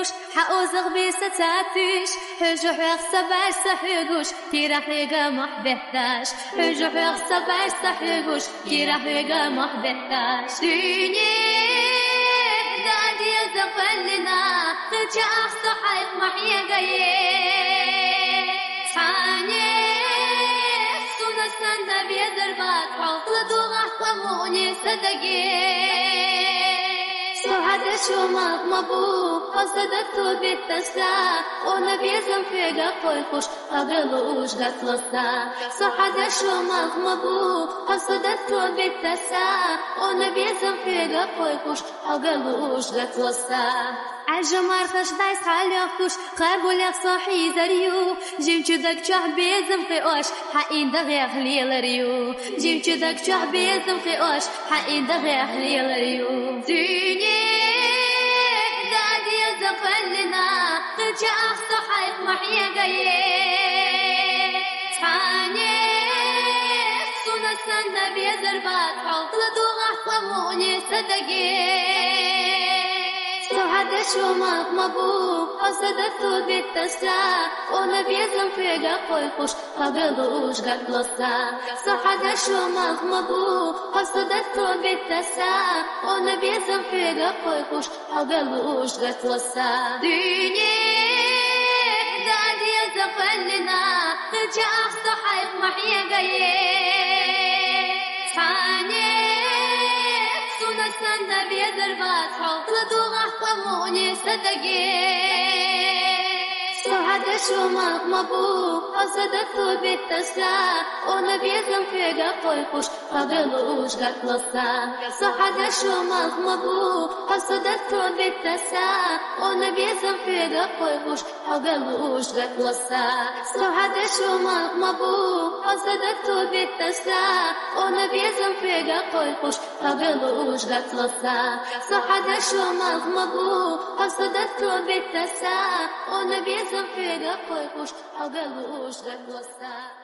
قوش حأوزغ بستاتش هجو حيق سبار سحيقوش كيرا حيقا محبهتاش هجو حيق سبار سحيقوش كيرا حيقا محبهتاش ديني دادي زفلنا خجا أخصحيق محيقايه تاني سونا سندا بيدربات حوصل دوغا قموني صدقي هذا شو مطمبو قصدت بالتسا ونبي زنفيقا قويقوش قبلوش قتلسا هذا شو مطمبو قصدت بالتسا ونبي زنفيقا قويقوش قبلوش قتلسا عجمار خش دايس حاليقوش قابل صاحي زريو جيم جدك شعبي زنفيقوش حقين دغي أخلي لريو جيم جدك شعبي زنفيقوش حقين دغي أخلي لريو ديني زفلنا خجا أخصحيق محيقايه تاني سونا سندا بيزربات حوصل دوغا قموني صدقي هذا شو مطمبو قصدت بالتسا ونبي زنفيقا قويقوش قبلوش قتلسا هذا شو مطمبو قصدت بالتسا ونبي زنفيقا قويقوش قبلوش قتلسا ديني دادي زفلنا خجا أخصحيق محيقايه تاني سونا سندا بيدربات حوصل دوغا قموني صدقي هذا شو مطمبو قصدت بالتسا ونبي زنفيقا قويقوش قبلوش قتلسا هذا شو مطمبو قصدت بالتسا ونبي زنفيقا قويقوش قبلوش قتلسا هذا شو مطمبو قصدت بالتسا ونبي زنفيقا قويقوش قبلوش قتلسا هذا شو مطمبو قصدت بالتسا ونبي زنفيقا قويقوش قبلوش قتلسا